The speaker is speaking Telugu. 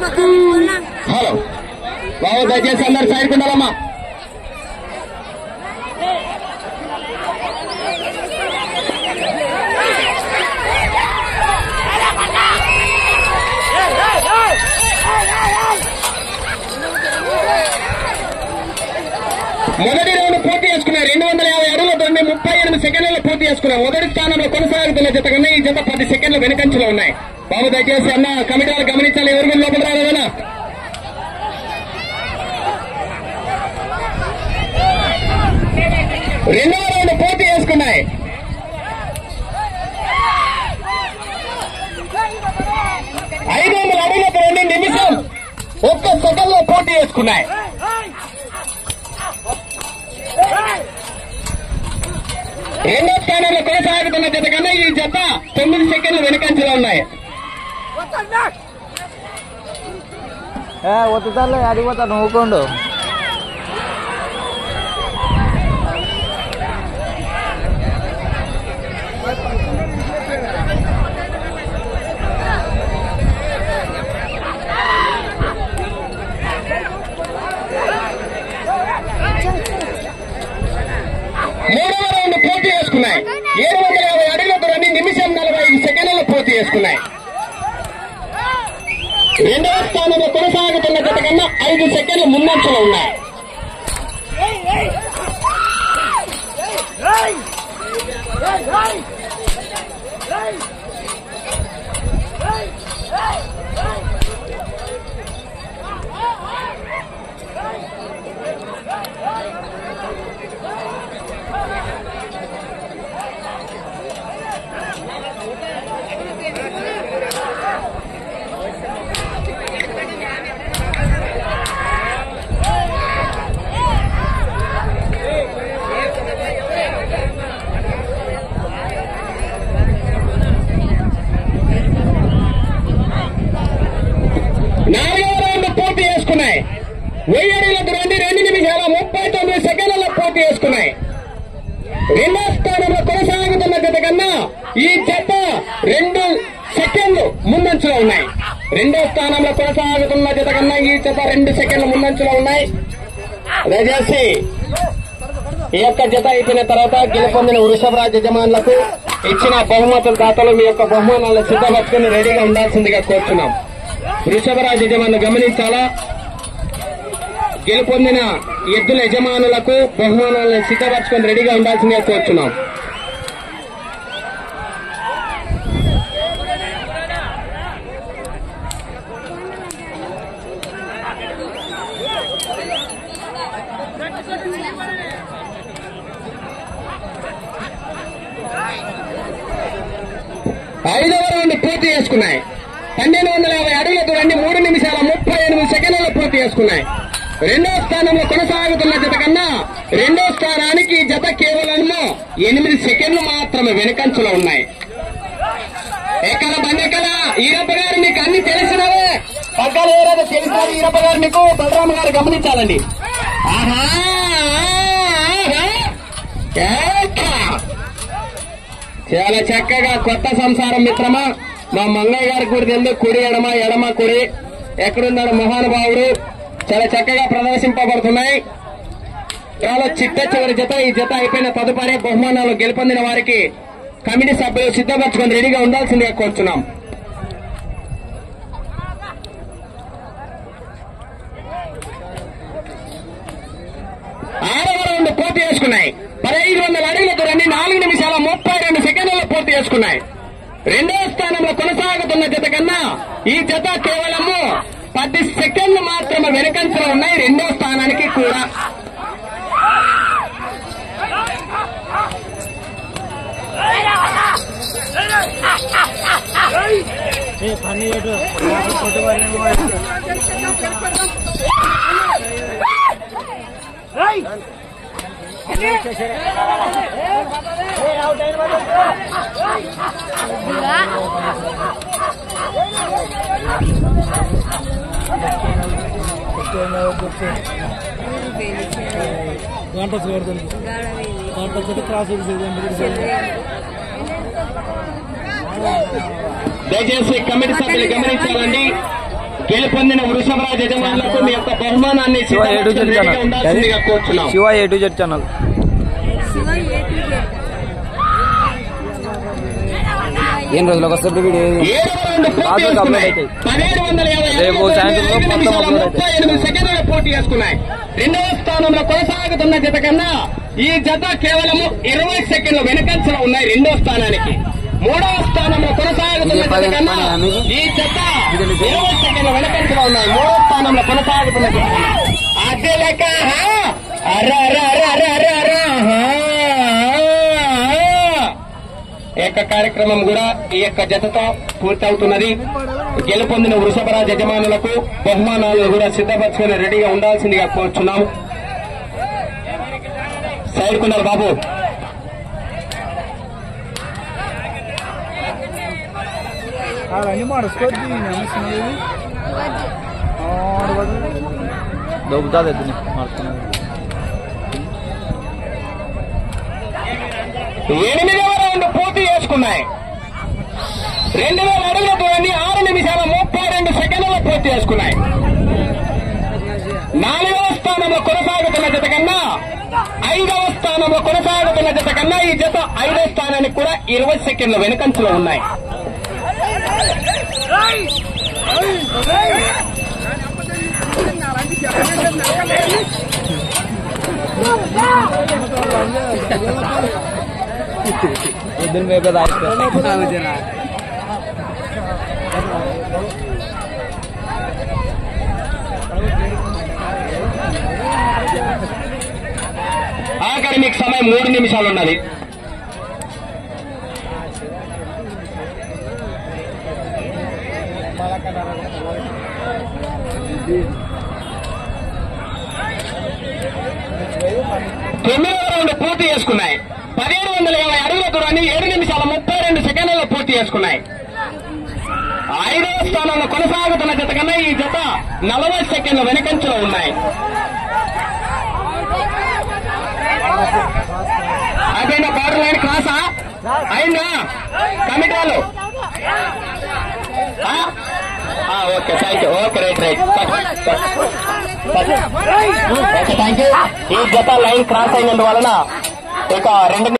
హలో బాబు దయచేసి అందరు సైడ్కి ఉండాలమ్మా. మొదటి రౌండ్ పూర్తి చేసుకున్నారు. 250 అడుగులతో 38 సెకండ్లలో పూర్తి చేసుకున్నారు. మొదటి స్థానంలో కొనసాగుతున్న జత కన్నా ఈ జత 10 సెకండ్ల వెనుకంచెలో ఉన్నాయి. బాబు దయచేసి అన్న కమిటీ వాళ్ళు గమనించాలి, ఎవరు లోపల రాలేదన్నా. రెండవ రౌండ్ పూర్తి చేసుకున్నాయి. 500 అడుగులతో 2 నిమిషం 1 సెకండ్లో పూర్తి చేసుకున్నాయి. రెండో స్థానంలో కొనసాగుతున్న జత కన్నా ఈ జత 9 సెకండ్లు వెనుకంచెలో ఉన్నాయి. ఒత్తుతారులే అడిగిపోతా నువ్వుకోండు. మూడవ రౌండ్ పూర్తి చేసుకున్నాయి. 750 అడుగులతో 2 నిమిషం 45 సెకండ్లలో పూర్తి చేసుకున్నాయి. రెండవ స్థానంలో కొనసాగుతున్న జత కన్నా 5 సెకండ్లు ముందంచలో ఉన్నాయి. నాలుగవ రౌండ్ పూర్తి చేసుకున్నాయి. 1000 అడుగులకు 2 నిమిషాల 39 సెకండ్లలో పూర్తి చేసుకున్నాయి. రెండో స్థానంలో కొనసాగుతున్న జత కన్నా ఈ జత 2 సెకండ్లు ముందంచులో ఉన్నాయి. రెండో స్థానంలో కొనసాగుతున్న జత కన్నా ఈ జత 2 సెకండ్లు ముందంచులో ఉన్నాయి. దయచేసి ఈ యొక్క జత అయిపోయిన తర్వాత గెలుపొందిన వృషభరాజ్ యజమానులకు ఇచ్చిన బహుమతుల దాతలు మీ యొక్క బహుమానాలను సిద్ధపట్టుకుని రెడీగా ఉండాల్సిందిగా కోరుతున్నాం. వృషభరాజ్ యజమానులు గమనించాలా, గెలుపొందిన ఎద్దుల యజమానులకు బహుమానాలను సిద్ధపరచుకొని రెడీగా ఉండాల్సిందిగా కోరుతున్నాం. ఐదవ రౌండ్ పూర్తి చేసుకున్నాయి. 1250 అడుగులతో 3 నిమిషాల 38 సెకండ్లలో పూర్తి చేసుకున్నాయి. రెండో స్థానంలో కొనసాగుతున్న జత కన్నా రెండో స్థానానికి జత కేవలం 8 సెకండ్లు మాత్రమే వెనుకంచులో ఉన్నాయి. ఎక్కడ బండి ఎక్కడ ఈరప్ప గారు మీకు అన్ని తెలిసినవే, పగ్గాలు ఎవరైనా తెలిసినారు ఈరప్ప గారు మీకు బలరామ గారు గమనించాలండి. ఆహా చాలా చక్కగా కొత్త సంసారం మిత్రమా. మా మంగయ్య గారికి కూడా తెలుసు, కుడి ఎడమ ఎడమ కుడి ఎక్కడున్నాడు మహానుభావుడు. చాలా చక్కగా ప్రదర్శింపబడుతున్నాయి. చాలా చిట్ట చివరి జత. ఈ జత అయిపోయిన తదుపరి బహుమానాలు గెలుపొందిన వారికి కమిటీ సభ్యులు సిద్ధపరచుకొని రెడీగా ఉండాల్సిందిగా కోరుతున్నాం. ఆరవ రౌండ్ పూర్తి చేసుకున్నాయి. 1500 అడుగులతో 4 నిమిషాల 32 సెకండ్లలో పూర్తి చేసుకున్నాయి. రెండో స్థానంలో కొనసాగుతున్న జత కన్నా ఈ జత కేవలం 10 సెకండ్లు మాత్రమే వెనుకంచలో ఉన్నాయి. రెండో స్థానానికి కూడా దయచేసి కమిటీ సభ్యులు గమనించాలండి. గెలుపొందిన వృషభరాజ్ యజమానులకు మీ యొక్క బహుమానాన్ని ఉండాల్సిందిగా కోరుచున్నాం. Shiva A to Z channel. ఏం రోజులకు వస్తే వీడియో 1758 సెకండ్ల పోటీ చేసుకున్నాయి. రెండవ స్థానంలో కొనసాగుతున్న జత కన్నా ఈ జత కేవలం 20 సెకండ్ల వెనకంచలో ఉన్నాయి రెండో స్థానానికి. మూడవ స్థానంలో కొనసాగుతున్న జత కన్నా ఈ జత 20 సెకండ్ల వెనకంచలో ఉన్నాయి. మూడవ స్థానంలో కొనసాగుతున్న జత అదే లెక్క. ఈ యొక్క కార్యక్రమం కూడా ఈ యొక్క జతతో పూర్తవుతున్నది. గెలుపొందిన వృషభరాజ్ యజమానులకు బహుమానాలు కూడా సిద్ధపరచుకుని రెడీగా ఉండాల్సిందిగా కోరుచున్నాము. సైడ్ కున్నారు బాబు. ఎనిమిదవ రౌండ్ పూర్తి చేసుకున్నాయి. 2000 అడుగుల దూరాన్ని 6 నిమిషాల 32 సెకండ్లలో పూర్తి చేసుకున్నాయి. 4వ స్థానంలో కొనసాగుతున్న జత కన్నా 5వ స్థానంలో కొనసాగుతున్న జత కన్నా ఈ జత 5వ స్థానానికి కూడా 20 సెకండ్ల వెనుకంచులో ఉన్నాయి. ఆఖరి మీకు సమయం 3 నిమిషాలు ఉన్నది. తొమ్మిదవ రౌండ్ పూర్తి చేసుకున్నాయి. 1750 అడుగుల దూరాన్ని 7 నిమిషాల 32 సెకండ్లలో పూర్తి చేసుకున్నాయి. 5వ స్థానంలో కొనసాగుతున్న జత కన్నా ఈ జత 40 సెకండ్ల వెనకంచులో ఉన్నాయి. అదైనా బార్డర్ లైన్ క్రాసా అయిందా కమిటీ వాళ్ళు? Okay thank you. Okay right okay thank you. ఈ జత లైన్ క్రాస్ అయినందువలన ఇక 2